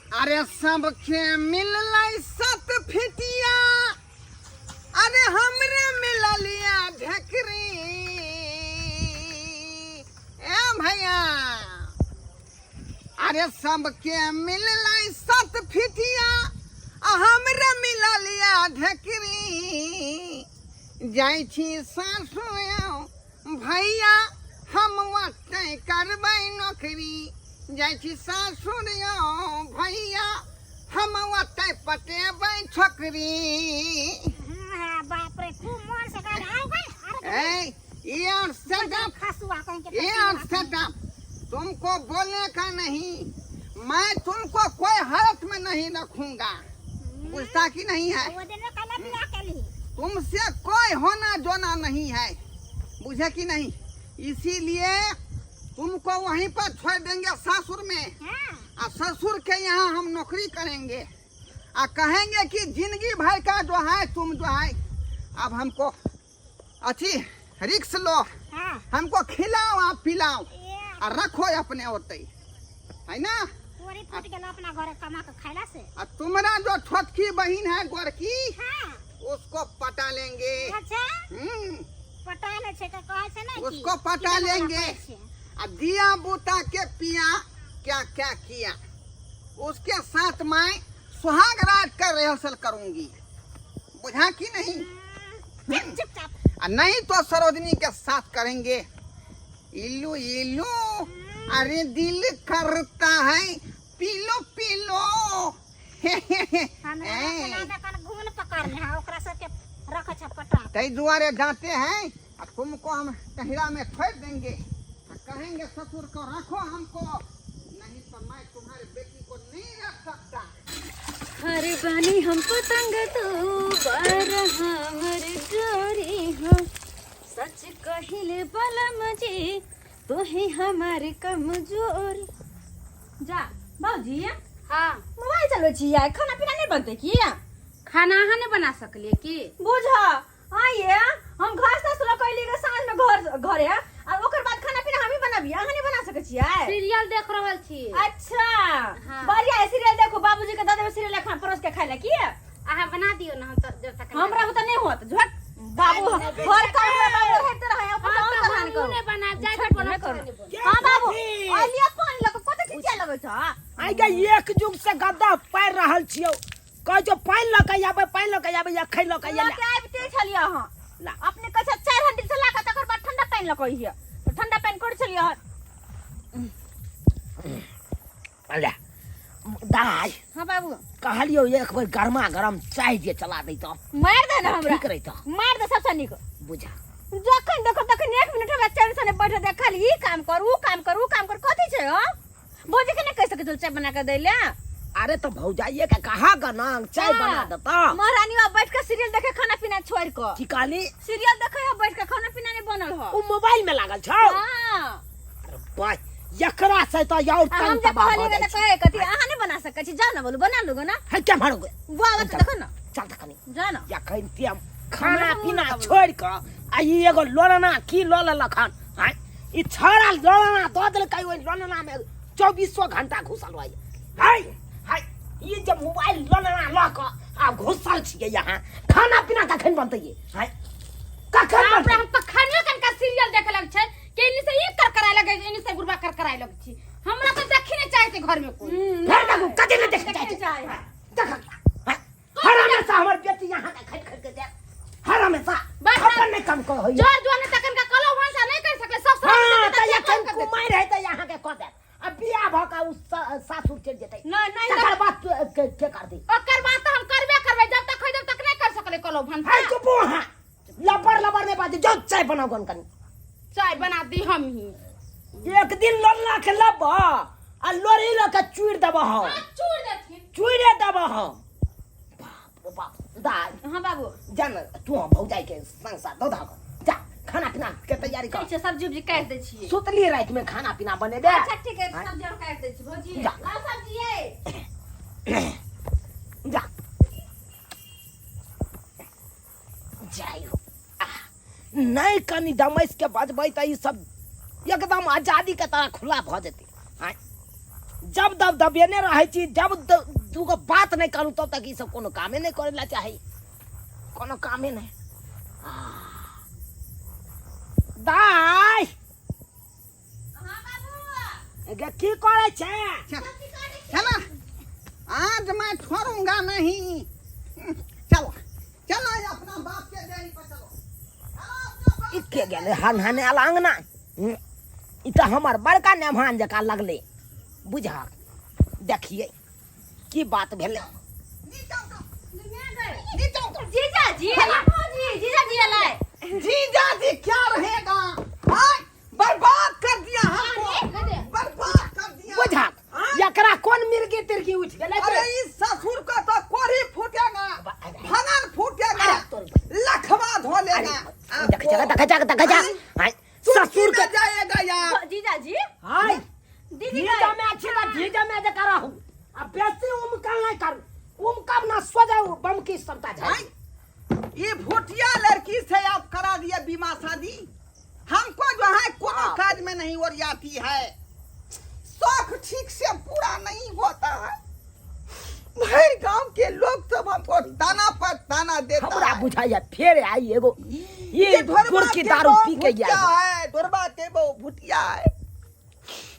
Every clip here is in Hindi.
अरे सबके मिललाई सत फिटिया, अरे हमरे मिललिया ढकरी। ए भैया, अरे सबके मिललाई सत फिटिया, हमरे मिललिया ढकरी। जाई छी सासुया भैया, हम वते करबै नौकरी। जाई छी सासुरिया भैया, हम वते पटेबै छोकरी। बाप रे, खूब मन से गाल आओ गए। ए यार सेटअप, खसुआ कहीं के यार सेटअप, तुमको बोलने का नहीं, मैं तुमको कोई हालत में नहीं रखूंगा, बुझता कि नहीं है? वो दिन में कल बिया के ली। तुमसे कोई होना जोना नहीं है, बुझे कि नहीं? इसीलिए तुमको वहीं पर छोड़ देंगे ससुर में, और ससुर के यहाँ हम नौकरी करेंगे, और कहेंगे कि जिंदगी भर का जो है तुम जो है अब हमको अच्छी रिक्स लो, हमको खिलाओ आप पिलाओ और रखो अपने ओते, है ना? पूरी फट गेल अपना घर कमा के खैला से। और तुम्हारा जो छोटकी बहन है गोरकी, उसको पटा लेंगे। अच्छा, पटाले छे के कहे छे ना कि उसको पटा लेंगे। अब दिया बूता के पिया क्या क्या किया, उसके साथ मैं सुहाग रात का रिहर्सल करूंगी, बुझा कि नहीं? चुपचाप। नहीं तो सरोजनी के साथ करेंगे। इल्लू इल्लू, अरे दिल करता है पीलो पीलो। घून पकड़ने है ओकरा सब के रख छ पटा। कई दुआरे जाते हैं और तुमको हम टहरा में छोड़ देंगे, कहेंगे ससुर को रखो हमको, नहीं तो मैं तुम्हारे बेटी को नहीं रख सकता। हर बानी हम पतंग तो बारहा हर जोरी हो, सच कहिले बलम जी तो ही हमारे कमजोर। जा बाबूजी, हाँ, मोबाइल चलो छिया, खाना पीना नहीं बनते की? खाना अहाँ नहीं बना सकलिए की? बुझा आइए, हम घर से सुला कैली के साँझ में घर है, और ओकर बाद खाना पीना हम ही बनाबी, अहाँ नहीं बना सके छियै? सीरियल देख रहल छी। अच्छा, हाँ। बढ़िया है, सीरियल देखो, बाबूजी के दादा सीरियल खाना परोस के खाइला की? अहाँ बना दियो ना, हम तो जब तक हमरा तो नहीं होत, झट बाबू हर काम में बाबू हेते रहे, अपन काम करान करो। नहीं बना जाय झट बोला नहीं करो। हां बाबू, आलिया पानी लग कते खिंचा लगै छ? आई के एक जुग से गद्दा पार रहल छियो, कह जो पानी लके आबे, पानी लके आबे या खै लके या लके आबिते छलिया हां। ला अपने कछ 4 हंडी से लाका तकर बाद ठंडा पानी लकै हिय, तो ठंडा पानी कोड़ छलिया। अले दाई, हां बाबू, कहलियो एक बार गरमा गरम चाय जे चला दै तो मार दे ना हमरा, ठीक रही तो मार दे सबसे निक। बुझा जखन देखो तखन 1 मिनट हमरा चाय सने बैठ दे, खाली ई काम कर ऊ काम कर ऊ काम कर, कथि छै हो? भौजी के नहीं कह सके चाय बना के दै ले? अरे तो भौजाइए के कहा गना चाय बना देता। महारानी अब बैठ के सीरियल देखे, खाना पीना छोड़ के ठिकानी सीरियल देखे है, बैठ के खाना पीना नहीं बनल हो। उ मोबाइल में लागल छ। हां, अरे भाई एकरा से तो यार हम टाइम जे तबाह हो कहली जाए त कहे कथि अहाँ नहीं बना सके छी? जाओ ना, बोलू बना लोगे ना, है क्या मारोगे? वाह बात देखो ना, चल तकनी जा ना। या कहीं तियम खाना पीना छोड़ के आ ई एगो लोलना की लोल लखन है, ई छड़ा लोलना दो दिल कई ओइ लोलना में 2400 घंटा घुसल रही है। है ये जब मोबाइल लोलना लक आ घुसल छिए यहाँ, खाना पीना कखन बनतै ये? है कखन हमरा बनतै? हम तो खानियो कन का सीरियल देखे लग छै के इनी से ई कर कराय लगे, इनी से गुरबा कर कराय लग छी। हमरा तो देखी नहीं चाहते घर में कोई। फिर देखो कदे न देख चाहे देख हर हमेशा हमर बेटी यहाँ का खट खट के दे, हर हमेशा बस अपन नहीं काम को होई। जो जो ने तकन का कलो भाषा नहीं कर सकले, सब हां सब त ये कन कुमार है त यहाँ के क दे, अब बियाह भ का उस सासुर चल जेतै। नहीं नहीं, तकर बाद के कर दी? ओकर बात तो हम करबे करबे, जब तक जब तक नहीं कर सकले कलो भाषा। है चुप हां, लबर लबर ने बात जो चाय बनाओ गन कन चाय बना दी हम ही। एक दिन लोला के लब आ लोरी ल के चूड़ दब हो, चूड़ देथिन, चूड़े दब हो। बाप रे बाप दाई। हां बाबू, जान तू भौजाई के संग साथ दो धाग जा, खाना पीना के तैयारी कर। ठीक छै, सब्जी उब्जी काट दे छी। सुतली रात में खाना पीना बने दे। अच्छा ठीक है, सब्जी और काट दे छी। भौजी जा। लाओ सब्जी ये। जा जाई हो नहीं कनी दमैस के बजबै त ई सब एकदम आजादी के तरह खुला भ जेतै। हां जब दबेने रहे छी, जब दूगो बात नहीं करूं तब तक ई सब कोनो कामे नहीं करेला चाही, कोनो कामे नहीं। दाई गे की करे छे? चलो आज मैं छोड़ूंगा नहीं। चलो चलो अपना बाप के डेरी पर चलो। इके गेले हन अलंगना ई तो हमर बड़का नेमान जका लगले, बुझा देखिए की बात भेले। जीजा जी क्या रहेगा? बर्बाद कर दिया हमको, बर्बाद कर दिया। बुझा एकरा कौन मिर्गी तिरगी उठ गेले? अरे इस ससुर का तो कोरी फूटेगा, भगन फूटेगा, लखवा धो लेगा। देख जा ससुर के जाएगा यार। जीजा जी हाय दीदी जीजा में अच्छी ना, जीजा में जे करा हूं अब बेसी उमकल नहीं कर, उमकब ना सोजा बम की समता जाए। ये भूतिया लड़की से आप करा दिए बीमा शादी। हमको जो है कोनो काज में नहीं ओरियाती है, शौक ठीक से पूरा नहीं होता है। भाई गांव के लोग सब हमको ताना पर ताना देता हमरा है। बुझाया फेर आई एगो ये गुड़ की दारू पी के भुटिया है, डोरबा के वो भुटिया है।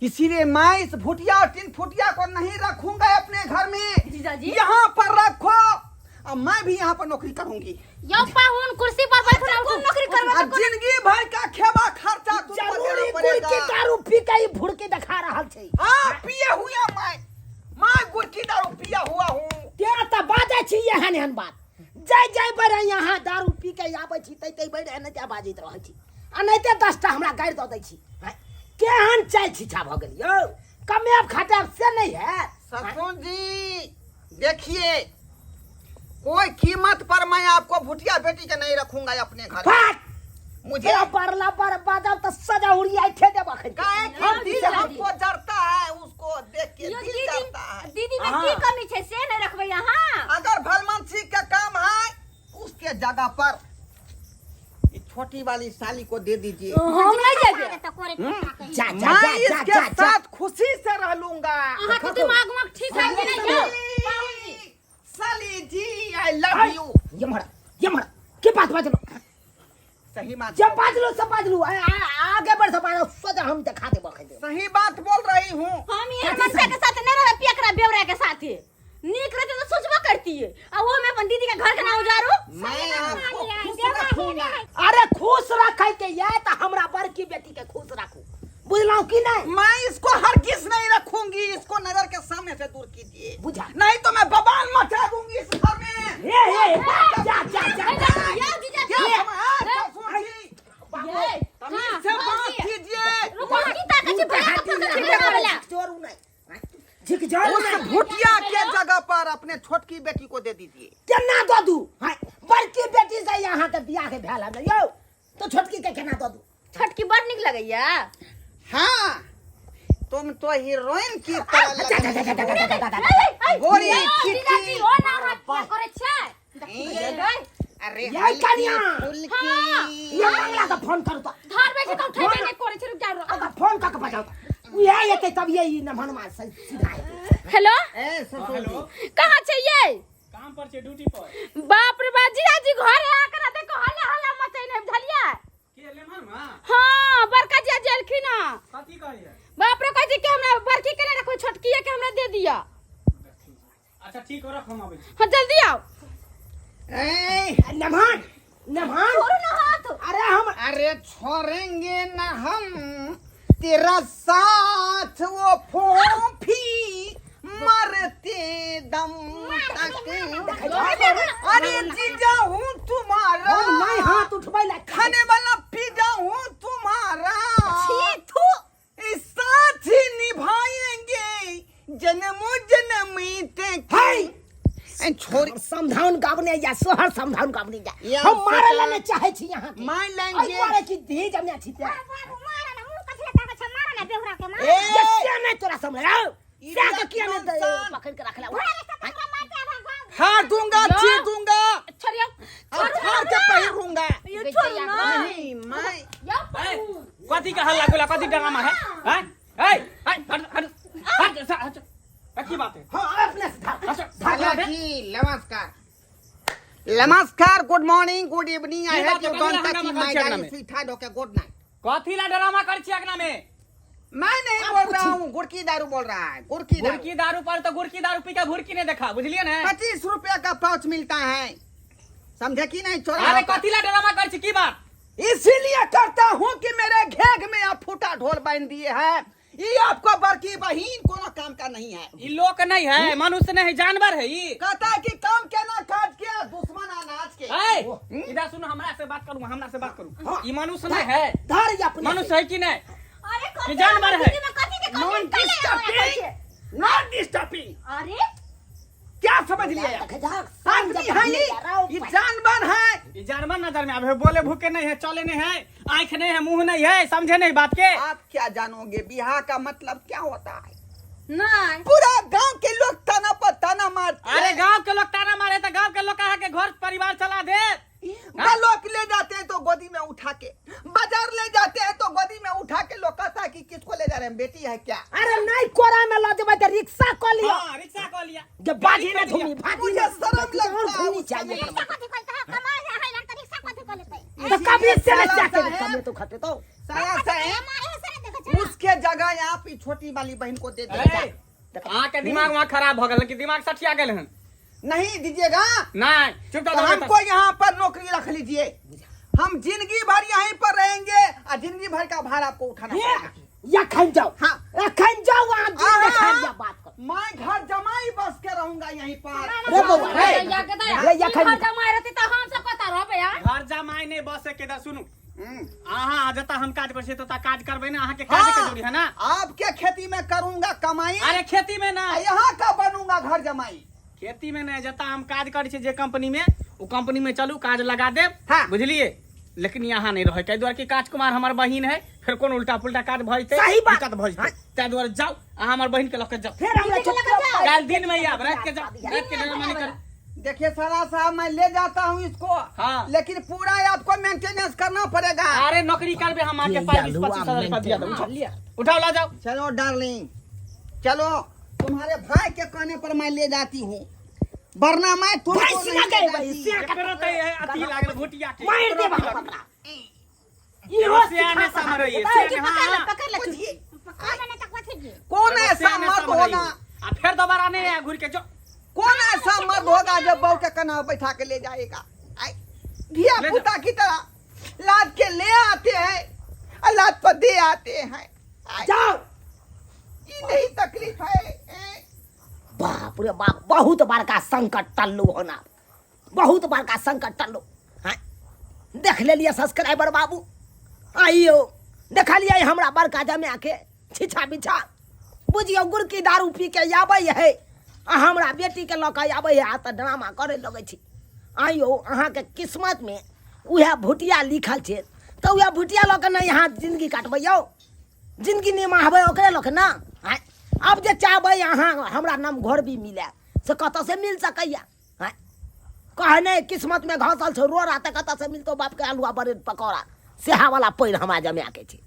इसीलिए मैं इस भुटिया और तीन फुटिया को नहीं रखूंगा अपने घर में। जीजा जी यहाँ पर रखो, अब मैं भी यहाँ पर नौकरी करूंगी। यो पाहुन कुर्सी पर बैठो ना, कौन नौकरी करवा? अब जिंदगी भर का खेवा खर्चा तुमको जरूरी देना गुड़ की पड़ेगा। दारू पी के ही भुड़के दिखा रहल छै। हाँ पिए हुआ मैं गुड़ की दारू पिया हुआ हूँ। तेरा त बाजे छी एहन बात, जय बड़े यहाँ दारू पी के आबै छी तै बड़े एने जा बाजित रहै छी, आ नहीं ते 10 टा हमरा गारि दऽ दै छी। केहन चाय छिछा भ गेल यौ, कमेब खाटेब से नहीं है। ससुर जी देखिए, कोई कीमत पर मैं आपको भुटिया बेटी के नहीं रखूंगा अपने घर में। फट मुझे परला पर बाजब त सजा उड़ी आई थे देब अखन। काहे कि दिल हमको जरता है, उसको देख के दिल जरता है। दीदी में की कमी छे से नहीं रखबे यहाँ? अगर भलमनसी का काम है उसके जगह पर ये छोटी वाली साली को दे दीजिए। हम नहीं जाबे। तो कोरे पका जा जा मैं जा इसके जा जा साथ खुशी से रह लूंगा। अहाँ के दिमाग में ठीक है कि नहीं है? साली जी आई लव यू। ये मर के बात बाजलो, सही बात जब बाजलो सब बाजलो आगे बढ़ सब सजा हम दिखा देब अखन। सही बात बोल रही हूँ। हम ये मनसा के साथ नहीं रहे, पियकरा बेवरा के साथ ही नीक रहते तो सोचबा करती है। अब वो मैं अपन दीदी के घर के ना उजारू। मैं आपको खुश रखूंगा। अरे खुश रखे के ये त हमरा बड़की बेटी के खुश रखू, बुझलौ कि नहीं? मैं इसको हरगिज नहीं रखूंगी, इसको नजर के सामने से दूर कीजिए, बुझा नहीं तो मैं बवाल मचा दूंगी इस घर में। ये जा जा जा या जीजा क्या जी ससुर जी, तमीज से बात कीजिए। रुको की ताकत से भैया का पकड़ के करेला। जोरू नहीं झिक जोरू उस नहीं। भुटिया के जगह पर अपने छोटकी बेटी को दे दीजिए। केना दो दू? हां बड़की बेटी से यहाँ के बियाह के भेल है यो, तो छोटकी के केना दो दू? छटकी बड़ निक लगैया। हाँ तुम तो हीरोइन की तरह लग गोरी गोरी जीजा जी ओ ना हाथ क्या करे छै? अरे ये कन्या फुलकी ये मंगला का फोन करू तो धार में से तो उठे नहीं करे छै, रुक जाओ। अब फोन का बजाओ ये येते तब ये नमन मार सीधा हेलो ए ससुर जी, कहाँ छै ये? काम पर छे, ड्यूटी पर। बाप रे बाप, जीजा जी घरे आकर देखो हल्ला हल्ला मचै नहीं बुझलिए? के लेमन मां हाँ बड़का जी जेलखिन ना, कथी कहलिए? बाप रे कहै कि हमरा बड़की के नहीं रखो, छोटकी के हमरा दे दिया। अच्छा ठीक हो, रख हम आबै छी। हाँ जल्दी आओ। ए नमन नमन छोड़ो ना हाथ। अरे हम अरे छोड़ेंगे न हम तेरा साथ, वो फोफी मरते दम तक। अरे जीजा हूँ तुम्हारा, हम नहीं हाथ उठबै ला खाने वाला पीजा हूँ तुम्हारा, छी थू। इस साथ ही निभाएंगे जन्मों जन्म तक। छोड़ समझाउन गाबने या सोहर समझाउन गाबने या हम मारे सका- लाने चाहे छी यहाँ के। मार आई लेंगे। मारे की दे जमने छी ते मारा ना मुंह कसले ताकत छ, मारा ना बेहुरा के मार। ए ये नहीं तोरा समझाओ क्या के किया नहीं इंसान। पकड़ के रख ला फाड़ दूंगा, चीर दूंगा, छोड़ियो और फाड़ के पहिरूंगा। ये छोड़ो ना। नहीं मैं कथी का हल्ला गुला, कथी ड्रामा है? हैं? ए हट हट हट हट जी नमस्कार नमस्कार good morning good evening I की हैव बात यू है, डोंट बंगला टच हंगामा माय कर डाइनिंग में। Sweet heart okay good night कथी ला ड्रामा कर छी अगना में मैं नहीं बोल रहा हूँ गुड़ की दारू बोल रहा है गुड़ की गुड़ दारू की दारू पर तो गुड़ की दारू पी के भुड़की ने देखा बुझलिए ना 25 रुपया का पाउच मिलता है समझे कि नहीं अरे चोरा कथी ला ड्रामा कर छी की बात इसीलिए करता हूँ कि मेरे घेग में आप फूटा ढोल बांध दिए हैं ये आपको बड़की बहन कोनो काम का नहीं है ई लोक नहीं है मनुष्य नहीं जानवर है ई कहता है कि काम के ना काज के दुश्मन अनाज के ए, इधर सुनो हमरा से बात करूं हाँ। ई मनुष्य नहीं है धर अपने मनुष्य है कि नहीं अरे ये जानवर है। नॉन डिस्टर्बिंग नॉन डिस्टर्बिंग अरे क्या समझ लिया आदमी है ये जानवर है ई जानवर नजर में आवे बोले भूखे नहीं है चले नहीं है आंख नहीं है मुंह नहीं है समझे नहीं बात के आप क्या जानोगे बिहार का मतलब क्या होता है नहीं पूरा गांव के लोग ताना पर ताना मारते अरे हैं गांव के लोग ताना मारे तो गांव के लोग कहा के घर परिवार चला दे लोग ले जाते हैं तो गोदी में उठा के बाजार ले जाते हैं तो गोदी में उठा के लोग कहता है कि किसको ले जा रहे हैं बेटी है क्या अरे नहीं कोरा में ला देबै त रिक्शा क लियो हां रिक्शा को लिया जब बाजी में घूमी भाजी मुझे में शर्म लगता है घूमनी उस चाहिए समय। कथी कहता है कमाल है हैलन त रिक्शा कथी कर लेतै तो कभी से साला जाके साहब, कमे तो खटे तो साला साहब, हमारे से नहीं देखै छै उसके जगह आप इस छोटी वाली बहन को दे दीजिए हां के दिमाग वहां खराब हो गेल कि दिमाग सठिया गेल हन नहीं दीजिएगा नहीं चुप तो तो हमको यहाँ पर नौकरी रख लीजिए हम जिंदगी भर यहीं पर रहेंगे और जिंदगी भर का भाड़ा आपको उठाना पड़ेगा या खान जाओ हाँ। रखन जाओ वहां हाँ, दिन हाँ। देखा जा बात कर मैं घर जमाई बस के रहूंगा यहीं पर रे बउआ रे रे या खान घर जमाई ने बस के दा सुनु अहाँ जता हम काज कर तता काज करबे ना अहाँ के काज हाँ। के जोड़ी है ना आपके खेती में करूंगा कमाई अरे खेती में ना यहाँ का बनूंगा घर जमाई खेती में नहीं जता हम काज करै छी जे कंपनी में वो कंपनी में चलू काज लगा देब हाँ। बुझलिए लेकिन यहाँ नहीं रहे कई द्वार की राजकुमार हमार बहिन है फिर कौन उल्टा पुल्टा काज भजते सही बात। दिक्कत भजते तै द्वारे जाओ अहाँ हमार बहिन के लके जाओ फिर हमरा चुप काल दिन में आब रात के जाओ रात के ड्रामा नहीं कर देखिए साला साहब मैं ले जाता हूँ इसको हाँ। लेकिन पूरा आपको मेंटेनेंस करना पड़ेगा अरे नौकरी करबे हम आके 25,000 रुपया दिया दो उठाओ ला जाओ चलो डार्लिंग चलो तुम्हारे भाई के कहने पर मैं ले जाती हूँ वरना मैं तुमको भाई नहीं सिला ले गए भाई जाती। सिया करत है अति लागल भुटिया के मार दे बाबा ये इहो सियाने समर है ये हां पकड़ ले बुझिए, मैंने तक कथी की कौन ऐसा मर्द होगा आ फिर दोबारा नहीं है घूर के जो कौन ऐसा मर्द होगा जो बहू के कन्हा बैठा के ले जाएगा आई, धिया ले पुता की तरह लाद के ले आते हैं और लाद पर दे आते हैं आई, जाओ ये नहीं तकलीफ है ए? बाप रे बाप बहुत बड़का संकट टल्लू होना बहुत बड़का संकट टल्लू हाँ देख ले लिया सब्सक्राइबर बाबू आइयो देखा लिया हमरा बड़का जमे के छिछा बिछा बुझियो गुड़ की दारू पी के आबै है आ हमरा बेटी के लऽ के आबै है आ तऽ ड्रामा करे लगै छी आइयो अहाँ के किस्मत में उहे भुटिया लिखल छै तऽ उहे भुटिया लऽ के नहीं अहाँ जिंदगी काटबै यौ जिंदगी निमाहबै ओकरे लऽ के ना आँय? अब जे चाहबै अहाँ हमरा नाम घर भी मिले से कतऽ से मिल सकैया आँय? कहे नहीं किस्मत में घसल छौ रो रहा कतऽ से मिलतो बाप के आलुआ ब्रेड पकौड़ा सेहा वाला पैर हमरा जमा के छै